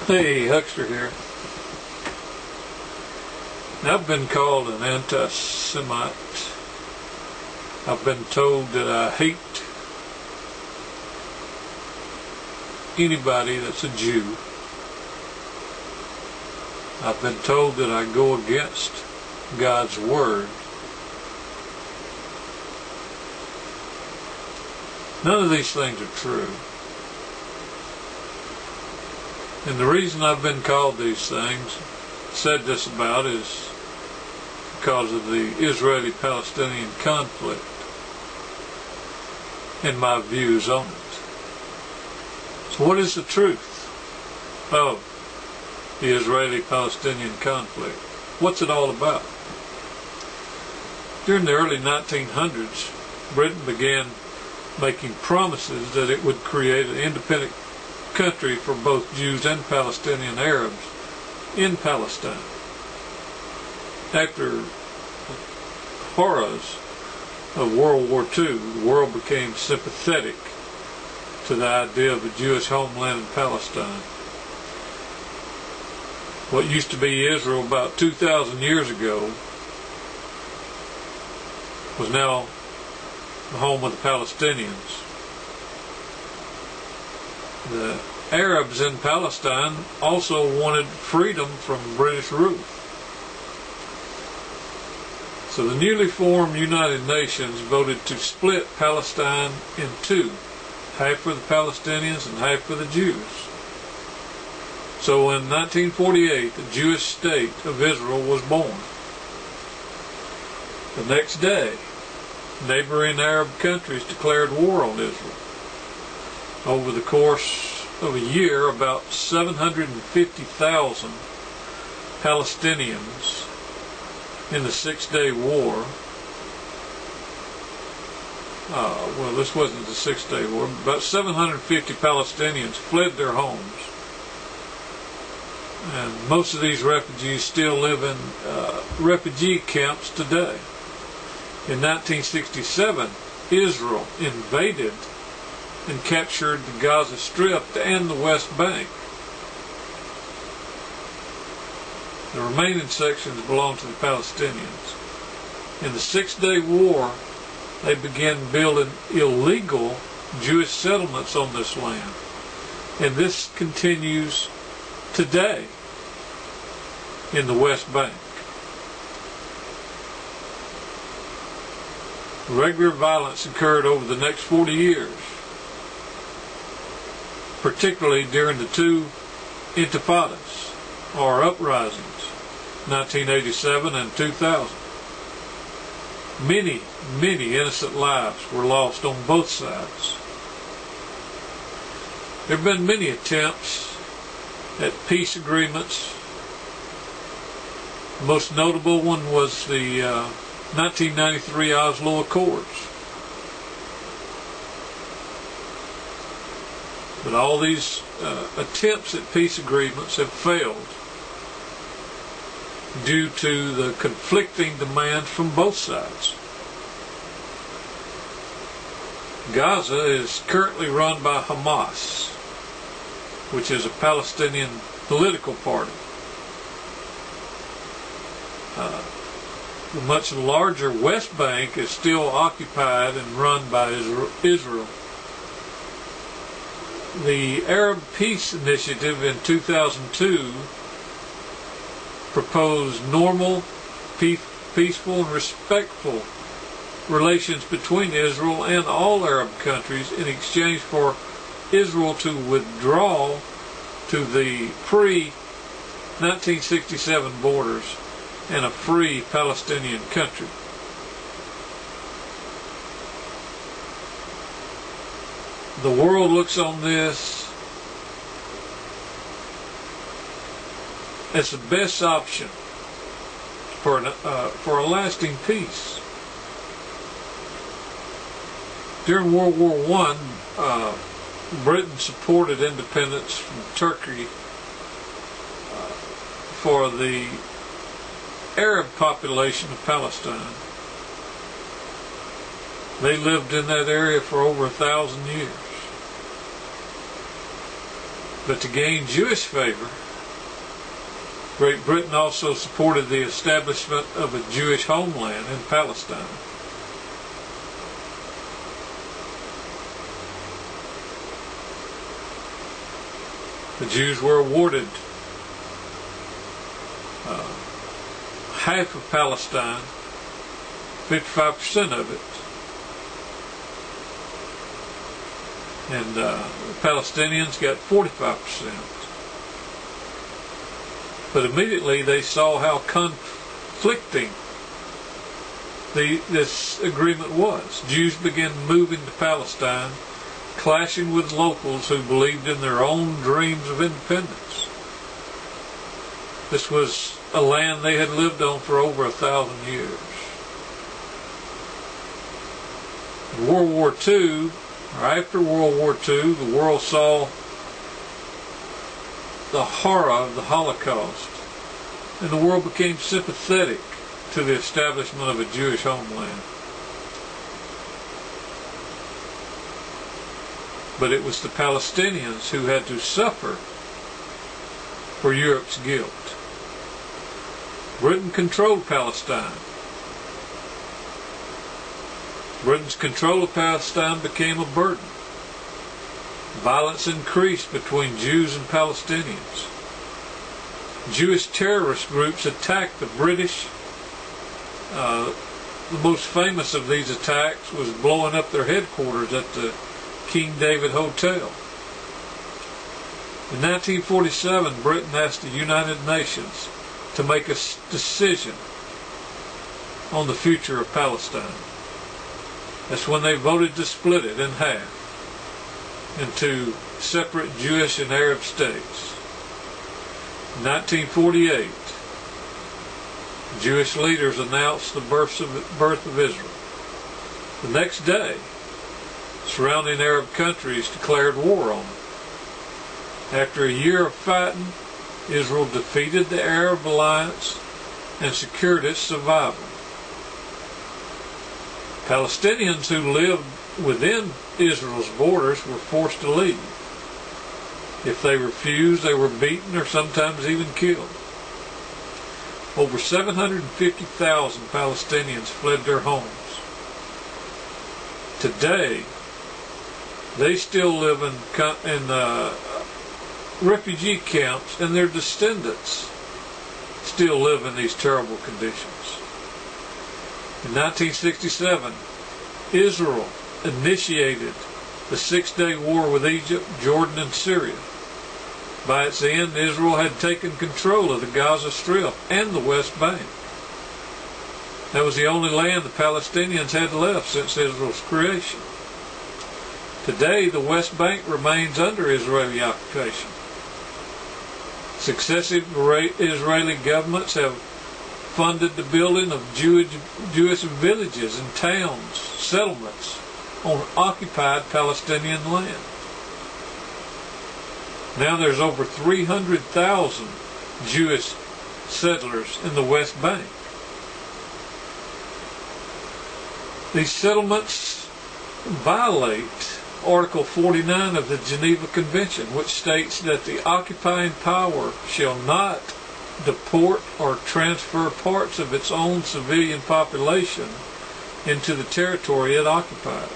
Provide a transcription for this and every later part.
Hey, Huckster here. Now, I've been called an anti-Semite. I've been told that I hate anybody that's a Jew. I've been told that I go against God's Word. None of these things are true. And the reason I've been called these things, said this about, is because of the Israeli-Palestinian conflict and my views on it. So what is the truth of the Israeli-Palestinian conflict? What's it all about? During the early 1900s, Britain began making promises that it would create an independent country for both Jews and Palestinian Arabs in Palestine. After the horrors of World War II, the world became sympathetic to the idea of a Jewish homeland in Palestine. What used to be Israel about 2,000 years ago was now the home of the Palestinians. The Arabs in Palestine also wanted freedom from British rule. So the newly formed United Nations voted to split Palestine in two, half for the Palestinians and half for the Jews. So in 1948, the Jewish state of Israel was born. The next day, neighboring Arab countries declared war on Israel. Over the course of a year, about 750,000 Palestinians in the Six-Day War, well, this wasn't the Six-Day War, about 750 Palestinians fled their homes. And most of these refugees still live in refugee camps today. In 1967, Israel invaded and captured the Gaza Strip and the West Bank. The remaining sections belong to the Palestinians. In the Six-Day War, they began building illegal Jewish settlements on this land. And this continues today in the West Bank. Regular violence occurred over the next 40 years, particularly during the two intifadas, or uprisings, 1987 and 2000. Many innocent lives were lost on both sides. There have been many attempts at peace agreements. The most notable one was the 1993 Oslo Accords. But all these attempts at peace agreements have failed due to the conflicting demands from both sides. Gaza is currently run by Hamas, which is a Palestinian political party. The much larger West Bank is still occupied and run by Israel. The Arab Peace Initiative in 2002 proposed normal, peaceful, and respectful relations between Israel and all Arab countries in exchange for Israel to withdraw to the pre-1967 borders and a free Palestinian country. The world looks on this as the best option for a lasting peace. During World War I, Britain supported independence from Turkey for the Arab population of Palestine. They lived in that area for over 1,000 years. But to gain Jewish favor, Great Britain also supported the establishment of a Jewish homeland in Palestine. The Jews were awarded half of Palestine, 55% of it. And the Palestinians got 45%. But immediately they saw how conflicting this agreement was. Jews began moving to Palestine, clashing with locals who believed in their own dreams of independence. This was a land they had lived on for over 1,000 years. In World War II, or after World War II, the world saw the horror of the Holocaust, and the world became sympathetic to the establishment of a Jewish homeland. But it was the Palestinians who had to suffer for Europe's guilt. Britain controlled Palestine. Britain's control of Palestine became a burden. Violence increased between Jews and Palestinians. Jewish terrorist groups attacked the British. The most famous of these attacks was blowing up their headquarters at the King David Hotel. In 1947, Britain asked the United Nations to make a decision on the future of Palestine. That's when they voted to split it in half into separate Jewish and Arab states. In 1948, Jewish leaders announced the birth of Israel. The next day, surrounding Arab countries declared war on it. After a year of fighting, Israel defeated the Arab alliance and secured its survival. Palestinians who lived within Israel's borders were forced to leave. If they refused, they were beaten or sometimes even killed. Over 750,000 Palestinians fled their homes. Today, they still live in refugee camps, and their descendants still live in these terrible conditions. In 1967, Israel initiated the Six-Day War with Egypt, Jordan, and Syria. By its end, Israel had taken control of the Gaza Strip and the West Bank. That was the only land the Palestinians had left since Israel's creation. Today, the West Bank remains under Israeli occupation. Successive Israeli governments have funded the building of Jewish villages and towns, settlements on occupied Palestinian land. Now there's over 300,000 Jewish settlers in the West Bank. These settlements violate Article 49 of the Geneva Convention, which states that the occupying power shall not deport or transfer parts of its own civilian population into the territory it occupies.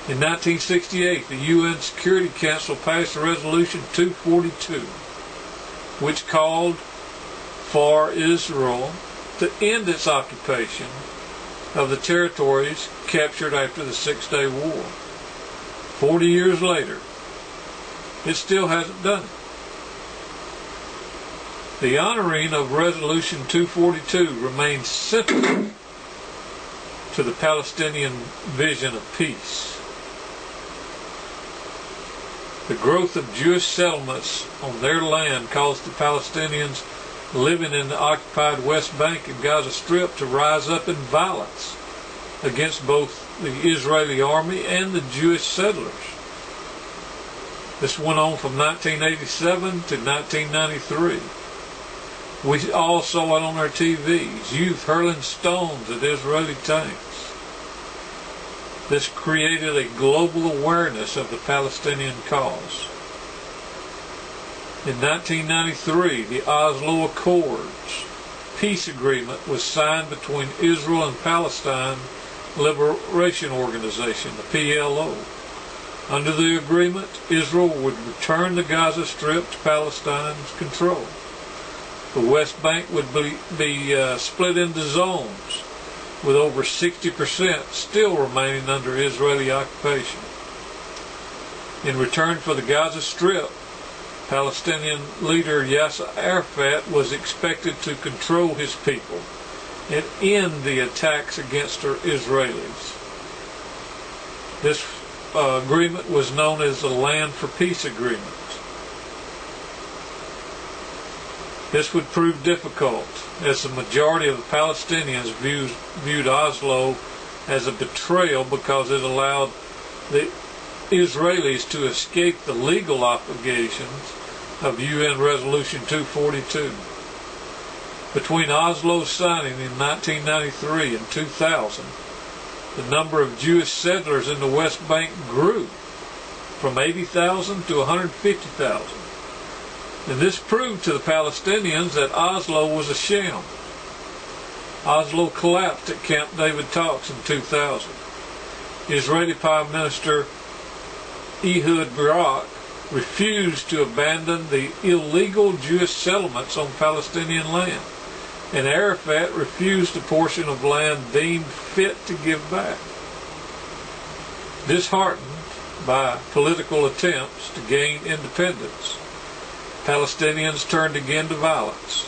In 1968, the UN Security Council passed Resolution 242, which called for Israel to end its occupation of the territories captured after the Six-Day War. 40 years later, it still hasn't done it. The honoring of Resolution 242 remains central to the Palestinian vision of peace. The growth of Jewish settlements on their land caused the Palestinians living in the occupied West Bank and Gaza Strip to rise up in violence against both the Israeli army and the Jewish settlers. This went on from 1987 to 1993. We all saw it on our TVs, youth hurling stones at Israeli tanks. This created a global awareness of the Palestinian cause. In 1993, the Oslo Accords peace agreement was signed between Israel and Palestine Liberation Organization, the PLO. Under the agreement, Israel would return the Gaza Strip to Palestine's control. The West Bank would be split into zones, with over 60% still remaining under Israeli occupation. In return for the Gaza Strip, Palestinian leader Yasser Arafat was expected to control his people and end the attacks against the Israelis. This agreement was known as the Land for Peace Agreement. This would prove difficult, as the majority of the Palestinians viewed Oslo as a betrayal because it allowed the Israelis to escape the legal obligations of UN Resolution 242. Between Oslo's signing in 1993 and 2000, the number of Jewish settlers in the West Bank grew from 80,000 to 150,000. And this proved to the Palestinians that Oslo was a sham. Oslo collapsed at Camp David talks in 2000. Israeli Prime Minister Ehud Barak refused to abandon the illegal Jewish settlements on Palestinian land, and Arafat refused a portion of land deemed fit to give back. Disheartened by political attempts to gain independence, Palestinians turned again to violence.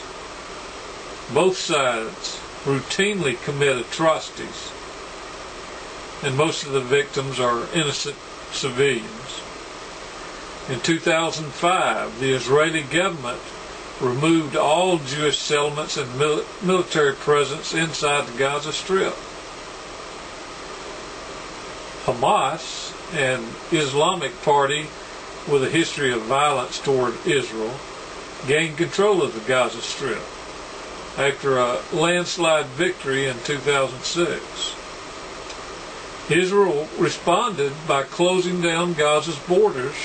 Both sides routinely commit atrocities, and most of the victims are innocent civilians. In 2005, the Israeli government removed all Jewish settlements and military presence inside the Gaza Strip. Hamas, an Islamic party with a history of violence toward Israel, gained control of the Gaza Strip after a landslide victory in 2006. Israel responded by closing down Gaza's borders,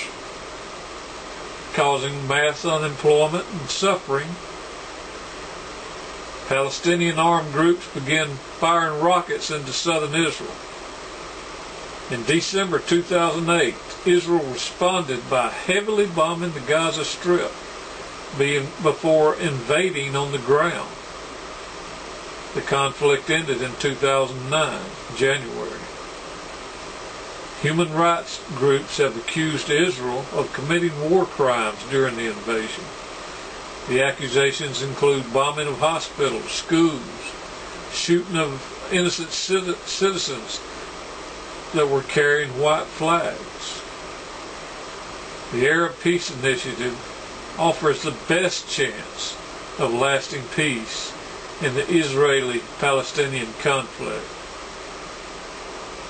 causing mass unemployment and suffering. Palestinian armed groups began firing rockets into southern Israel. In December 2008, Israel responded by heavily bombing the Gaza Strip before invading on the ground. The conflict ended in 2009, January. Human rights groups have accused Israel of committing war crimes during the invasion. The accusations include bombing of hospitals, schools, shooting of innocent citizens that were carrying white flags. The Arab Peace Initiative offers the best chance of lasting peace in the Israeli-Palestinian conflict.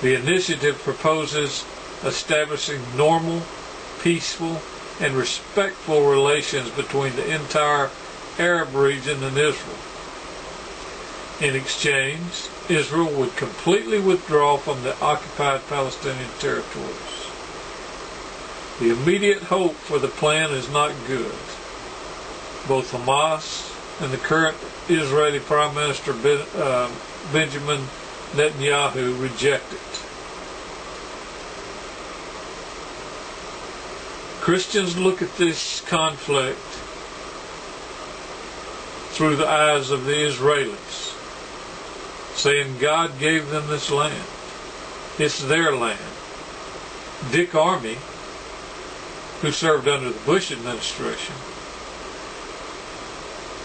The initiative proposes establishing normal, peaceful, and respectful relations between the entire Arab region and Israel. In exchange, Israel would completely withdraw from the occupied Palestinian territories. The immediate hope for the plan is not good. Both Hamas and the current Israeli Prime Minister Benjamin Netanyahu reject it. Christians look at this conflict through the eyes of the Israelis, saying God gave them this land. It's their land. Dick Armey, who served under the Bush administration,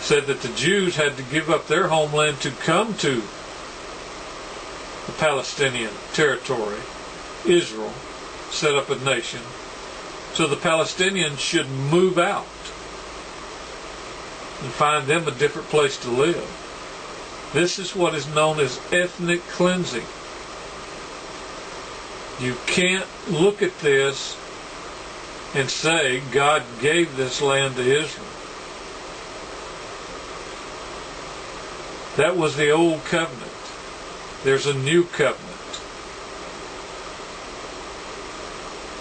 said that the Jews had to give up their homeland to come to the Palestinian territory. Israel set up a nation, so the Palestinians should move out and find them a different place to live. This is what is known as ethnic cleansing. You can't look at this and say God gave this land to Israel. That was the old covenant. There's a new covenant.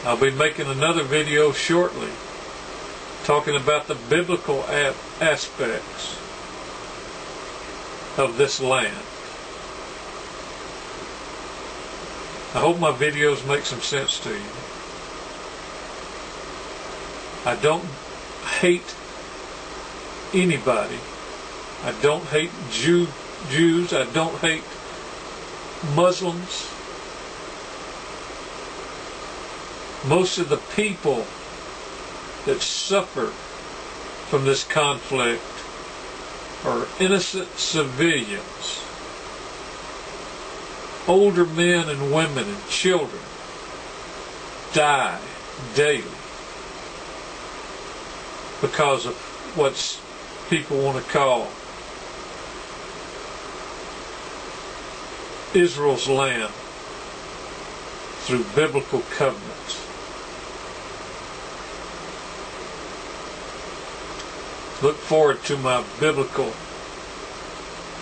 I'll be making another video shortly talking about the biblical aspects of this land. I hope my videos make some sense to you. I don't hate anybody. I don't hate Jews. I don't hate Muslims. Most of the people that suffer from this conflict are innocent civilians, older men and women and children die daily because of what people want to call Israel's land through biblical covenants. Look forward to my biblical